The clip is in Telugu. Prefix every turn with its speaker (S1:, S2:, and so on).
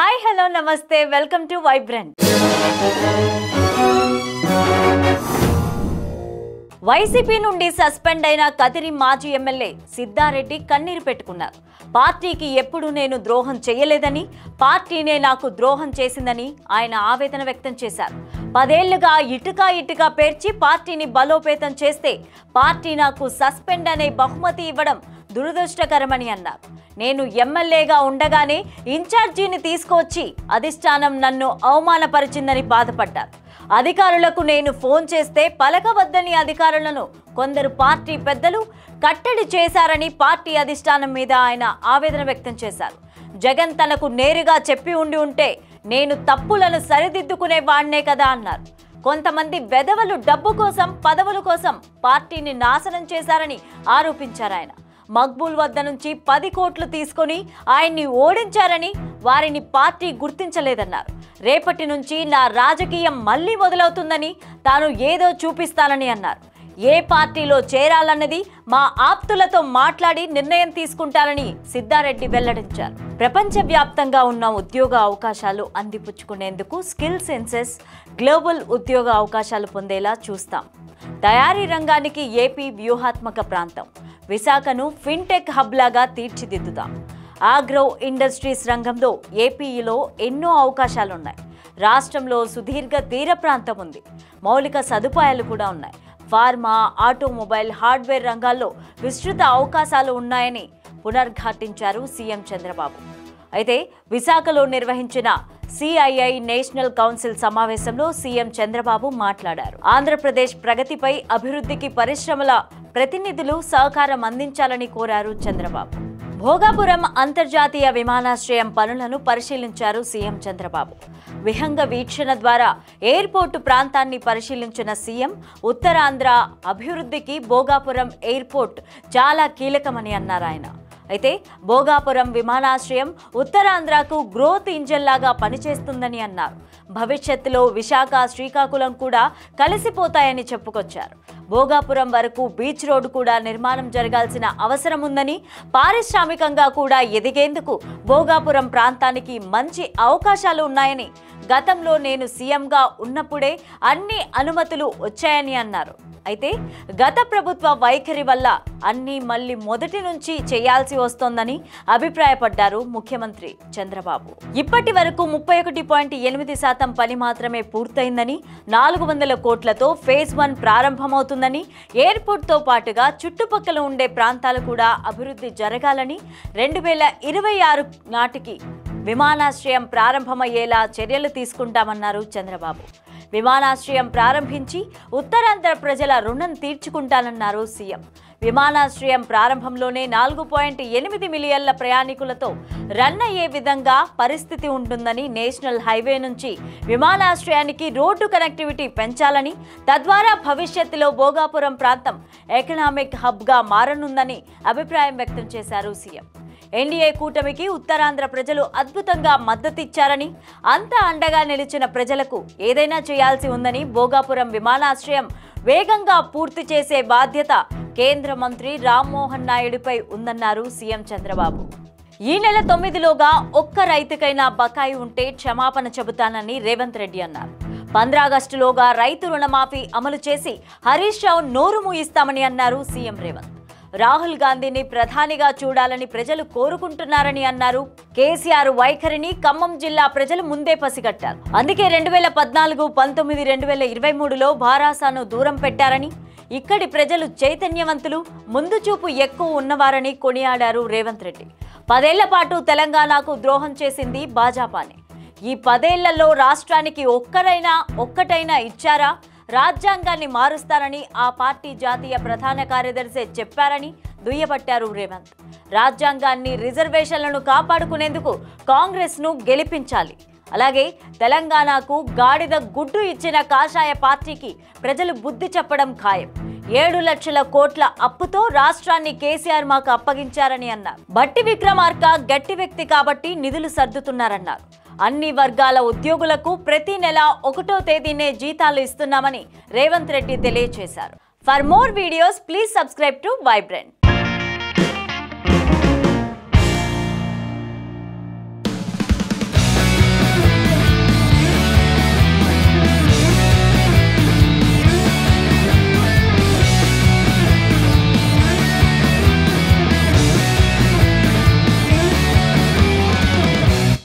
S1: హాయ్ హలో నమస్తే వెల్కమ్ టు వైబ్రెంట్. వైసీపీ నుండి సస్పెండ్ అయిన కదిరి మాజీ ఎమ్మెల్యే సిద్ధారెడ్డి కన్నీరు పెట్టుకున్నారు. పార్టీకి ఎప్పుడు నేను ద్రోహం చేయలేదని, పార్టీనే నాకు ద్రోహం చేసిందని ఆయన ఆవేదన వ్యక్తం చేశారు. 10 ఏళ్లుగా ఇటుక పేర్చి పార్టీని బలోపేతం చేస్తే పార్టీ నాకు సస్పెండ్ అనే బహుమతి ఇవ్వడం దురదృష్టకరమని అన్నారు. నేను ఎమ్మెల్యేగా ఉండగానే ఇన్ఛార్జీని తీసుకొచ్చి అధిష్టానం నన్ను అవమానపరిచిందని బాధపడ్డారు. అధికారులకు నేను ఫోన్ చేస్తే పలకవద్దని అధికారులను కొందరు పార్టీ పెద్దలు కట్టడి చేశారని పార్టీ అధిష్టానం మీద ఆయన ఆవేదన వ్యక్తం చేశారు. జగన్ తనకు నేరుగా చెప్పి ఉంటే నేను తప్పులను సరిదిద్దుకునే వాడినే కదా అన్నారు. కొంతమంది వెధవలు డబ్బు కోసం, పదవుల కోసం పార్టీని నాశనం చేశారని ఆరోపించారు. ఆయన మక్బూల్ వద్ద నుంచి 10 కోట్లు తీసుకొని ఆయన్ని ఓడించారని, వారిని పార్టీ గుర్తించలేదన్నారు. రేపటి నుంచి నా రాజకీయం మళ్లీ మొదలవుతుందని, తాను ఏదో చూపిస్తానని అన్నారు. ఏ పార్టీలో చేరాలన్నది మా ఆప్తులతో మాట్లాడి నిర్ణయం తీసుకుంటారని సిద్ధారెడ్డి వెల్లడించారు. ప్రపంచవ్యాప్తంగా ఉన్న ఉద్యోగ అవకాశాలు అందిపుచ్చుకునేందుకు స్కిల్ సెన్సెస్ గ్లోబల్ ఉద్యోగ అవకాశాలు పొందేలా చూస్తాం. తయారీ రంగానికి ఏపీ వ్యూహాత్మక ప్రాంతం. విశాఖను ఫిన్టెక్ హబ్ లాగా తీర్చిదిద్దుతాం. ఆగ్రో ఇండస్ట్రీస్ రంగంలో ఏపీలో ఎన్నో అవకాశాలున్నాయి. రాష్ట్రంలో సుదీర్ఘ తీర ప్రాంతం ఉంది. మౌలిక సదుపాయాలు కూడా ఉన్నాయి. ఫార్మా, ఆటోమొబైల్, హార్డ్వేర్ రంగాల్లో విస్తృత అవకాశాలు ఉన్నాయని పునర్ఘాటించారు సీఎం చంద్రబాబు. అయితే విశాఖలో నిర్వహించిన సిఐఐ నేషనల్ కౌన్సిల్ సమావేశంలో సీఎం చంద్రబాబు మాట్లాడారు. ఆంధ్రప్రదేశ్ ప్రగతిపై, అభివృద్ధికి పరిశ్రమల ప్రతినిధులు సహకారం అందించాలని కోరారు చంద్రబాబు. భోగాపురం అంతర్జాతీయ విమానాశ్రయం పనులను పరిశీలించారు సీఎం చంద్రబాబు. విహంగ వీక్షణ ద్వారా ఎయిర్పోర్టు ప్రాంతాన్ని పరిశీలించిన సీఎం ఉత్తరాంధ్ర అభివృద్ధికి భోగాపురం ఎయిర్పోర్ట్ చాలా కీలకమని అన్నారు ఆయన. అయితే భోగాపురం విమానాశ్రయం ఉత్తరాంధ్రకు గ్రోత్ ఇంజన్ లాగా పనిచేస్తుందని అన్నారు. భవిష్యత్తులో విశాఖ, శ్రీకాకుళం కూడా కలిసిపోతాయని చెప్పుకొచ్చారు. భోగాపురం వరకు బీచ్ రోడ్డు కూడా నిర్మాణం జరగాల్సిన అవసరం ఉందని, పారిశ్రామికంగా కూడా ఎదిగేందుకు భోగాపురం ప్రాంతానికి మంచి అవకాశాలు ఉన్నాయని, గతంలో నేను సీఎంగా ఉన్నప్పుడే అన్ని అనుమతులు వచ్చాయని అన్నారు. అయితే గత ప్రభుత్వ వైఖరి వల్ల అన్నీ మళ్లీ మొదటి నుంచి చేయాల్సి వస్తోందని అభిప్రాయపడ్డారు ముఖ్యమంత్రి చంద్రబాబు. ఇప్పటి వరకు 31.8% పని మాత్రమే పూర్తయిందని, 400 కోట్లతో ఫేజ్ 1 ప్రారంభమవుతుందని, ఎయిర్పోర్ట్తో పాటుగా చుట్టుపక్కల ఉండే ప్రాంతాలు కూడా అభివృద్ధి జరగాలని, 2026 నాటికి విమానాశ్రయం ప్రారంభమయ్యేలా చర్యలు తీసుకుంటామన్నారు చంద్రబాబు. విమానాశ్రయం ప్రారంభించి ఉత్తరాంధ్ర ప్రజల రుణం తీర్చుకుంటానన్నారు సీఎం. విమానాశ్రయం ప్రారంభంలోనే 4.8 మిలియన్ల ప్రయాణికులతో రన్ అయ్యే విధంగా పరిస్థితి ఉంటుందని, నేషనల్ హైవే నుంచి విమానాశ్రయానికి రోడ్డు కనెక్టివిటీ పెంచాలని, తద్వారా భవిష్యత్తులో భోగాపురం ప్రాంతం ఎకనామిక్ హబ్గా మారనుందని అభిప్రాయం వ్యక్తం చేశారు సీఎం. ఎన్డీఏ కూటమికి ఉత్తరాంధ్ర ప్రజలు అద్భుతంగా మద్దతిచ్చారని, అంత అండగా నిలిచిన ప్రజలకు ఏదైనా చేయాల్సి ఉందని, భోగాపురం విమానాశ్రయం వేగంగా పూర్తి చేసే బాధ్యత కేంద్ర మంత్రి రామ్మోహన్ నాయుడుపై ఉందన్నారు సీఎం చంద్రబాబు. ఈ నెల 9లోగా ఒక్క రైతుకైనా బకాయి ఉంటే క్షమాపణ చెబుతానని రేవంత్ రెడ్డి అన్నారు. 15 ఆగస్టులోగా రైతు రుణమాఫీ అమలు చేసి హరీష్ రావు నోరు మూయిస్తామని అన్నారు సీఎం రేవంత్. రాహుల్ గాంధీని ప్రధానిగా చూడాలని ప్రజలు కోరుకుంటున్నారని అన్నారు. కేసీఆర్ వైఖరిని ఖమ్మం జిల్లా ప్రజలు ముందే పసిగట్టారు. అందుకే 2014, 19, 2023లో భారాసాను దూరం పెట్టారని, ఇక్కడి ప్రజలు చైతన్యవంతులు, ముందు చూపు ఎక్కువ ఉన్నవారని కొనియాడారు రేవంత్ రెడ్డి. 10 ఏళ్ల పాటు తెలంగాణకు ద్రోహం చేసింది భాజపానే. ఈ 10 ఏళ్లలో రాష్ట్రానికి ఒక్కటైనా ఇచ్చారా? రాజ్యాంగాన్ని మారుస్తారని ఆ పార్టీ జాతీయ ప్రధాన కార్యదర్శి చెప్పారని దుయ్యబట్టారు రేవంత్. రాజ్యాంగాన్ని, రిజర్వేషన్లను కాపాడుకునేందుకు కాంగ్రెస్ను గెలిపించాలి. అలాగే తెలంగాణకు గాడిద గుడ్డు ఇచ్చిన కాషాయ పార్టీకి ప్రజలు బుద్ధి చెప్పడం ఖాయం. 7 లక్షల కోట్ల అప్పుతో రాష్ట్రాన్ని కేసీఆర్ మాకు అప్పగించారని అన్నారు. బట్టి విక్రమార్క గట్టి వ్యక్తి కాబట్టి నిధులు సర్దుతున్నారన్నారు. అన్ని వర్గాల ఉద్యోగులకు ప్రతి నెల 1వ తేదీనే జీతాలు ఇస్తున్నామని రేవంత్ రెడ్డి తెలియజేశారు. For more videos please subscribe to vibrant.